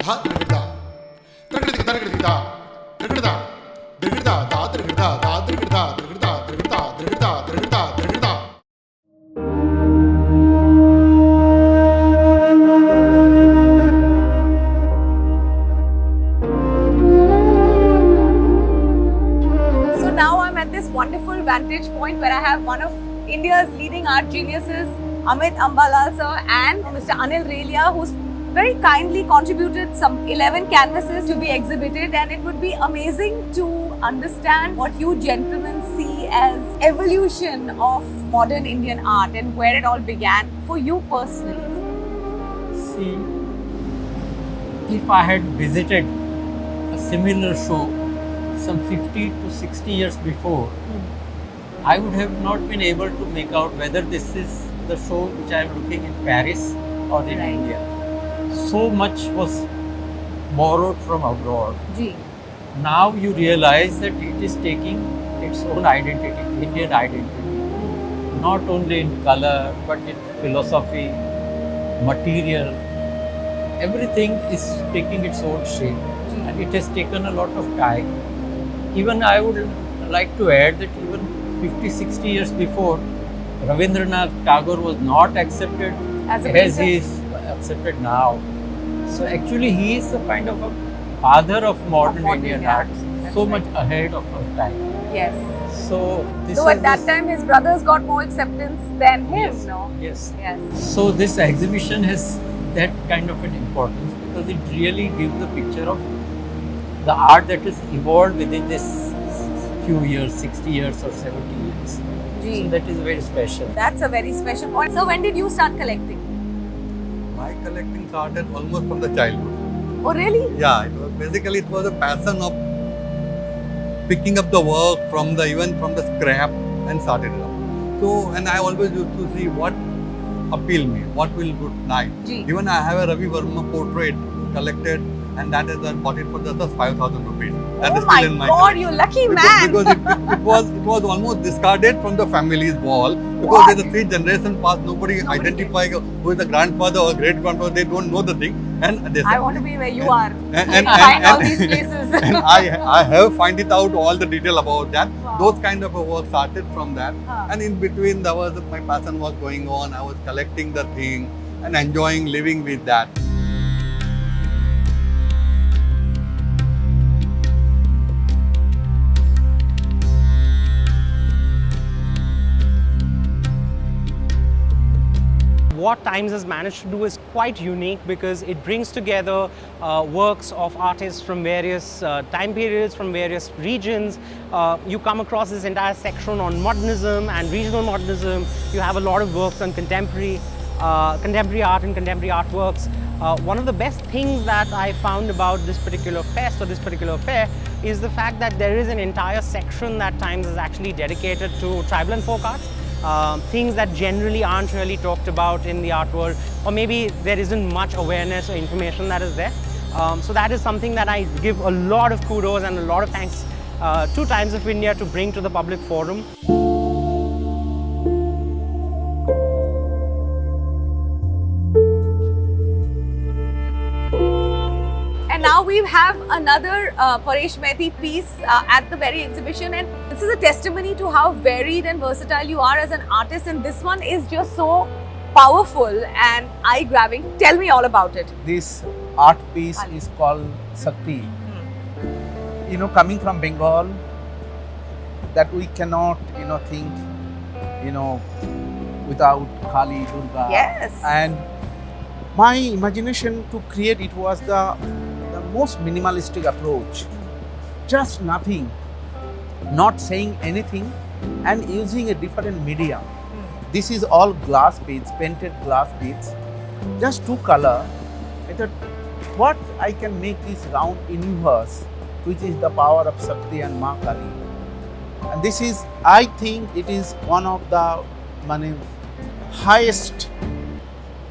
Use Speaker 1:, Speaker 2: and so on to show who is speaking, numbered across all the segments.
Speaker 1: धा त्रिगृता त्रिगृता त्रिगृता त्रिगृता त्रिगृता धा त्रिगृता धा त्रिगृता त्रिगृता त्रिगृता त्रिगृता त्रिगृता त्रिगृता.
Speaker 2: So now I'm at this wonderful vantage point where I have one of India's leading art geniuses, Amit Ambalal sir, and Mr. Anil Relia, who's very kindly contributed some 11 canvases to be exhibited, and it would be amazing to understand what you gentlemen see as evolution of modern Indian art and where it all began for you personally.
Speaker 3: See, if I had visited a similar show some 50 to 60 years before, I would have not been able to make out whether this is the show which I am looking in Paris or in
Speaker 2: Right.
Speaker 3: India. So much was borrowed from abroad.
Speaker 2: Gee.
Speaker 3: Now you realize that it is taking its own identity, Indian identity, not only in color but in philosophy, material. Everything is taking its own shape, and it has taken a lot of time. Even I would like to add that even 50, 60 years before, Rabindranath Tagore was not accepted
Speaker 2: As a
Speaker 3: as
Speaker 2: painter?
Speaker 3: he is accepted now. So actually he is a kind of a father of modern
Speaker 2: modern
Speaker 3: Indian
Speaker 2: art.
Speaker 3: art,
Speaker 2: That's
Speaker 3: so
Speaker 2: right.
Speaker 3: much ahead of our time.
Speaker 2: Yes.
Speaker 3: So this
Speaker 2: Though
Speaker 3: is
Speaker 2: at that
Speaker 3: this-
Speaker 2: time his brothers got more acceptance than him,
Speaker 3: Yes.
Speaker 2: no?
Speaker 3: Yes.
Speaker 2: Yes.
Speaker 3: So this exhibition has that kind of an importance because it really gives a picture of the art that has evolved within this few years, 60 years or 70 years.
Speaker 2: Gee.
Speaker 3: So that is very special.
Speaker 2: That's a very special point. So when did you start collecting?
Speaker 4: My collecting started almost from the childhood.
Speaker 2: Oh really?
Speaker 4: Yeah, it was a passion of picking up the work from the even from the scrap and started it up. So, and I always used to see what appeal me, what will good night.
Speaker 2: Gee.
Speaker 4: Even I have a Ravi Verma portrait collected, and that is I bought it for just 5,000 rupees. That
Speaker 2: Oh
Speaker 4: is
Speaker 2: my
Speaker 4: still in my
Speaker 2: God,
Speaker 4: collection.
Speaker 2: you lucky
Speaker 4: Because,
Speaker 2: man!
Speaker 4: because it was almost discarded from the family's wall because
Speaker 2: What?
Speaker 4: there's a 3 generation past, nobody identify who is the grandfather or great grandfather, they don't know the thing, and they
Speaker 2: I want to be where you are.
Speaker 4: and
Speaker 2: Find all these places.
Speaker 4: and I have find it out all the detail about that.
Speaker 2: Wow.
Speaker 4: Those kind of a work started from that,
Speaker 2: Huh.
Speaker 4: and in between there was my passion was going on. I was collecting the thing and enjoying living with that.
Speaker 5: What Times has managed to do is quite unique because it brings together works of artists from various time periods, from various regions. You come across this entire section on modernism and regional modernism. You have a lot of works on contemporary art and contemporary artworks. One of the best things that I found about this particular fest or this particular fair is the fact that there is an entire section that Times is actually dedicated to tribal and folk art. Things that generally aren't really talked about in the art world, or maybe there isn't much awareness or information that is there. So that is something that I give a lot of kudos and a lot of thanks to Times of India to bring to the public forum.
Speaker 2: And now we have another Paresh Mehti piece at the very exhibition, and this is a testimony to how varied and versatile you are as an artist, and this one is just so powerful and eye-grabbing. Tell me all about it.
Speaker 6: This art piece is called Sakti. You know, coming from Bengal, that we cannot, think, without Kali, Durga.
Speaker 2: Yes.
Speaker 6: And my imagination to create it was the most minimalistic approach. Just nothing, not saying anything, and using a different medium. This is all glass beads, painted glass beads, just 2 color. I thought, what I can make this round universe, which is the power of Sakti and Ma Kali. And this is, I think it is one of the highest,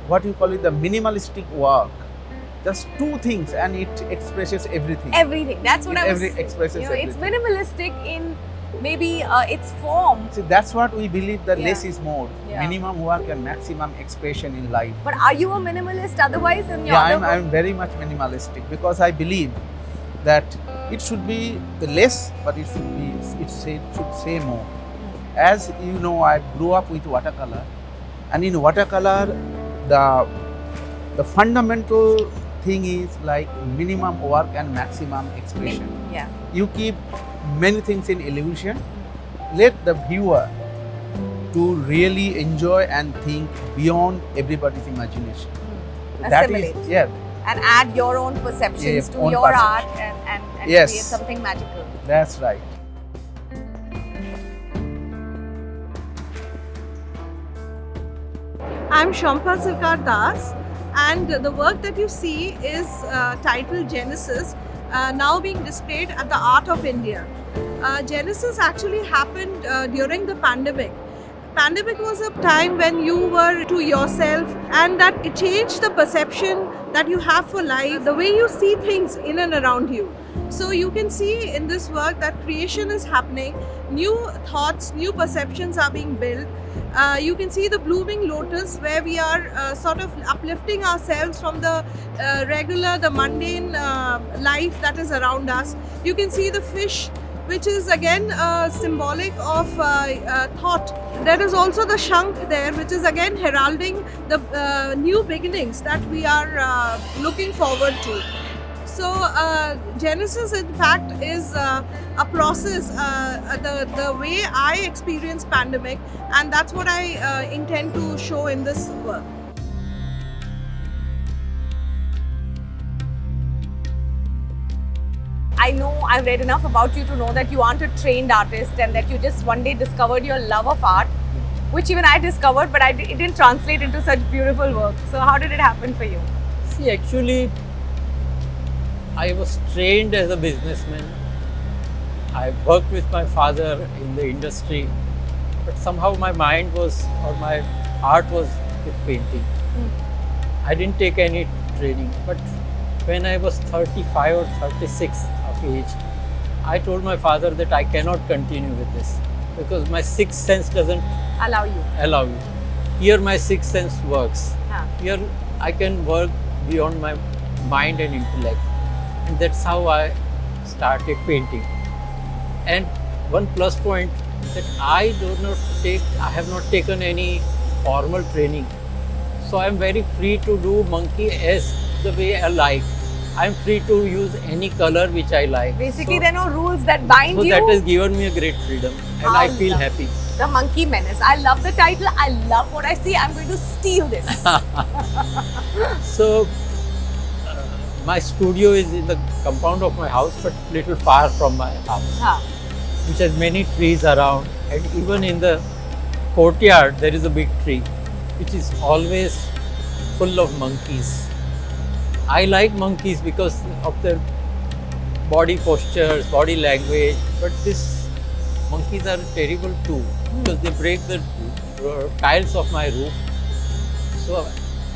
Speaker 6: what you call it, the minimalistic work. Just 2 things and it expresses everything.
Speaker 2: Everything. That's what I was.
Speaker 6: Expresses
Speaker 2: It's
Speaker 6: everything.
Speaker 2: minimalistic in maybe its form.
Speaker 6: See, that's what we believe that
Speaker 2: Yeah.
Speaker 6: less is more.
Speaker 2: Yeah.
Speaker 6: Minimum work and maximum expression in life.
Speaker 2: But are you a minimalist otherwise in your
Speaker 6: Yeah,
Speaker 2: other
Speaker 6: I'm
Speaker 2: work?
Speaker 6: very much minimalistic because I believe that it should be less, but it should say more. As you know, I grew up with watercolor, and in watercolor, the fundamental thing is like minimum work and maximum expression.
Speaker 2: Yeah.
Speaker 6: You keep many things in illusion. Let the viewer to really enjoy and think beyond everybody's imagination. That is,
Speaker 2: Assimilate.
Speaker 6: yeah,
Speaker 2: And add your own perceptions
Speaker 6: Yeah,
Speaker 2: to
Speaker 6: own
Speaker 2: your
Speaker 6: perception.
Speaker 2: art and
Speaker 6: Yes.
Speaker 2: create something magical.
Speaker 6: that's right.
Speaker 7: I'm Shampa Sirkar Das, and the work that you see is titled Genesis, now being displayed at the Art of India. Genesis actually happened during the pandemic. Pandemic was a time when you were to yourself, and that it changed the perception that you have for life, the way you see things in and around you. So you can see in this work that creation is happening, new thoughts, new perceptions are being built. You can see the blooming lotus where we are sort of uplifting ourselves from the regular, the mundane life that is around us. You can see the fish, which is again symbolic of thought. There is also the Shankh there, which is again heralding the new beginnings that we are looking forward to. So Genesis, in fact, is a process. The way I experience pandemic, and that's what I intend to show in this work.
Speaker 2: I know I've read enough about you to know that you aren't a trained artist and that you just one day discovered your love of art, which even I discovered, but it didn't translate into such beautiful work. So how did it happen for you?
Speaker 3: See, actually, I was trained as a businessman. I worked with my father in the industry, but somehow my mind was, or my heart was with painting. I didn't take any training, but when I was 35 or 36 of age, I told my father that I cannot continue with this because my sixth sense doesn't
Speaker 2: Allow you.
Speaker 3: allow me. Here my sixth sense works.
Speaker 2: Huh.
Speaker 3: Here I can work beyond my mind and intellect. And that's how I started painting. And one plus point that I have not taken any formal training. So I'm very free to do monkey as the way I like. I'm free to use any color which I like.
Speaker 2: Basically,
Speaker 3: so,
Speaker 2: there are no rules that bind
Speaker 3: so
Speaker 2: you.
Speaker 3: that has given me a great freedom and I feel
Speaker 2: love-
Speaker 3: happy.
Speaker 2: The Monkey Menace. I love the title. I love what I see. I'm going to steal this.
Speaker 3: So my studio is in the compound of my house, but little far from my house,
Speaker 2: Huh.
Speaker 3: which has many trees around, and even in the courtyard there is a big tree, which is always full of monkeys. I like monkeys because of their body postures, body language, but these monkeys are terrible too because they break the tiles of my roof. So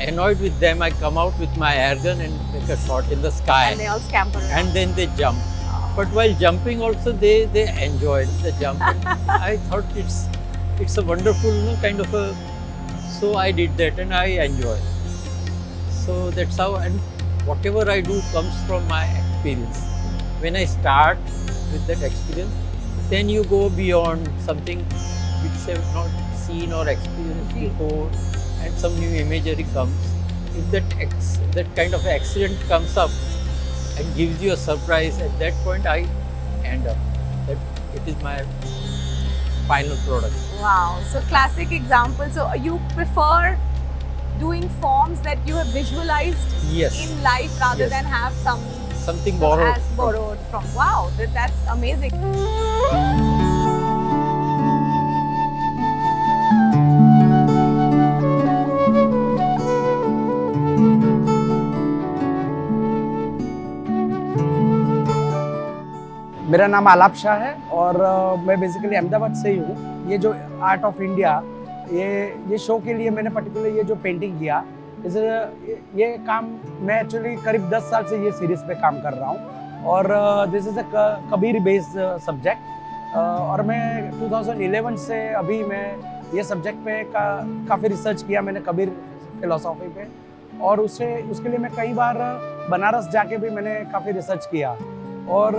Speaker 3: annoyed with them, I come out with my air gun and make a shot in the sky,
Speaker 2: And they all scamper around.
Speaker 3: and then they jump. But while jumping also they enjoyed the jump. And I thought it's a wonderful kind of a, so I did that and I enjoy. So that's how, and whatever I do comes from my experience. When I start with that experience, then you go beyond something which I have not seen or experienced before, and some new imagery comes. If that kind of accident comes up and gives you a surprise, at that point I end up that it is my final product.
Speaker 2: Wow. So classic example. So you prefer doing forms that you have visualized
Speaker 3: Yes.
Speaker 2: in life rather
Speaker 3: Yes.
Speaker 2: than have
Speaker 3: Something
Speaker 2: so
Speaker 3: borrowed.
Speaker 2: as borrowed from. Wow, that's amazing.
Speaker 8: मेरा नाम आलाप शाह है और मैं basically Ahmedabad से ही हूँ। ये जो आर्ट ऑफ इंडिया ये शो के लिए मैंने पर्टिकुलर ये जो पेंटिंग किया, ये काम मैं एक्चुअली करीब 10 साल से ये सीरीज पे काम कर रहा हूँ और this is a Kabir based subject और मैं 2011 से अभी मैं ये सब्जेक्ट पे काफ़ी रिसर्च किया मैंने कबीर फिलोसॉफी पे, और उसके लिए मैं कई बार बनारस जाके भी मैंने काफ़ी रिसर्च किया। और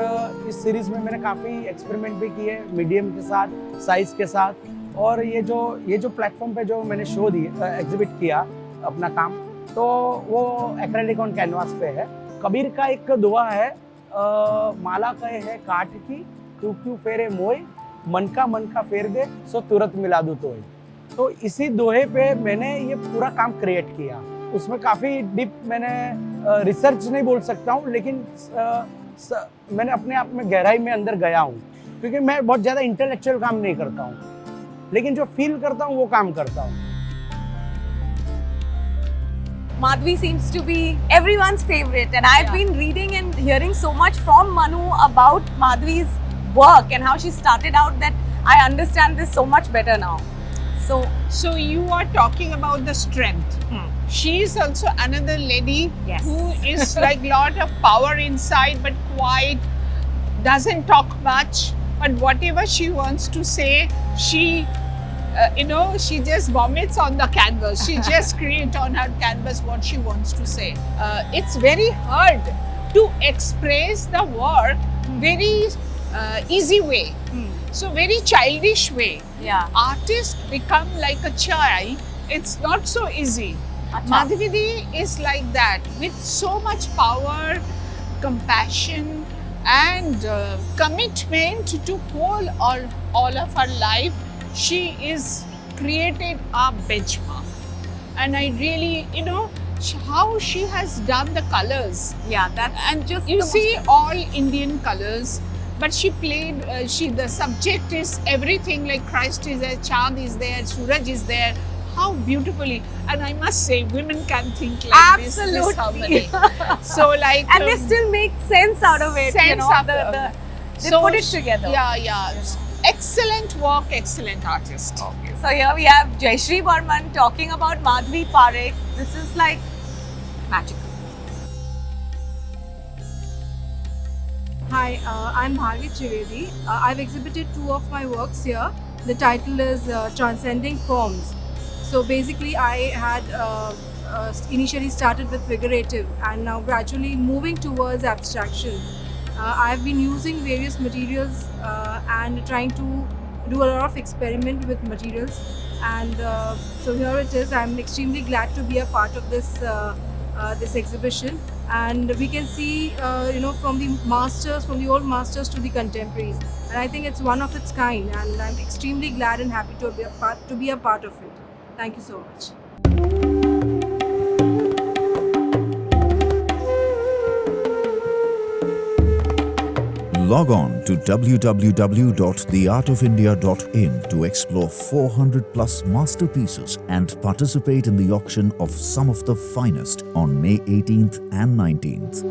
Speaker 8: इस सीरीज़ में मैंने काफ़ी एक्सपेरिमेंट भी किए मीडियम के साथ, साइज़ के साथ। और ये जो प्लेटफॉर्म पे जो मैंने शो एग्जिबिट किया अपना काम, तो वो एक्रेलिक ऑन कैनवास पे है। कबीर का एक दुआ है, माला कहे है काठ की, तू क्यों फेरे मोय, मन का फेर दे सो तुरंत मिला दूं तोय। तो इसी दोहे पे मैंने ये पूरा काम क्रिएट किया। उसमें काफ़ी डीप मैंने रिसर्च नहीं बोल सकता हूँ, लेकिन मैंने अपने आप में गहराई में अंदर गया हूँ, क्योंकि मैं बहुत ज़्यादा इंटेलेक्चुअल काम नहीं करता हूँ, लेकिन जो फील करता हूँ वो काम करता हूँ।
Speaker 2: Madhvi seems to be everyone's favorite, and I've been reading and hearing so much from Manu about Madhvi's work and how she started out that I understand this so much better now.
Speaker 9: So you are talking about the strength. She is also another lady
Speaker 2: Yes.
Speaker 9: who is like lot of power inside, but quiet, doesn't talk much. But whatever she wants to say, she she just vomits on the canvas. She just creates on her canvas what she wants to say. It's very hard to express the work very easy way. So very childish way.
Speaker 2: Yeah.
Speaker 9: Artists become like a child. It's not so easy.
Speaker 2: Acha.
Speaker 9: Madhvi is like that, with so much power, compassion, and commitment to all of her life. She is created a benchmark, and I really, how she has done the colors.
Speaker 2: Yeah, that's
Speaker 9: And
Speaker 2: just
Speaker 9: you
Speaker 2: the
Speaker 9: see
Speaker 2: most-
Speaker 9: all Indian colors, but she played. The subject is everything. Like Christ is there, Chand is there, Suraj is there. How beautifully! And I must say, women can think like
Speaker 2: Absolutely.
Speaker 9: this harmony. So like,
Speaker 2: and they still make sense out of it.
Speaker 9: sense of
Speaker 2: They put it together.
Speaker 9: Yeah. Excellent work, excellent artist. Okay.
Speaker 2: So here we have Jayashree Burman talking about Madhvi Parekh. This is like magical.
Speaker 7: Hi, I'm Bharvi Trivedi. I've exhibited two of my works here. The title is Transcending Forms. So basically, I had initially started with figurative and now gradually moving towards abstraction. I've been using various materials and trying to do a lot of experiment with materials. And so here it is. I'm extremely glad to be a part of this this exhibition. And we can see, from the masters, from the old masters to the contemporaries. And I think it's one of its kind. And I'm extremely glad and happy to be a part of it. Thank you so much.
Speaker 10: Log on to www.theartofindia.in to explore 400 plus masterpieces and participate in the auction of some of the finest on May 18th and 19th.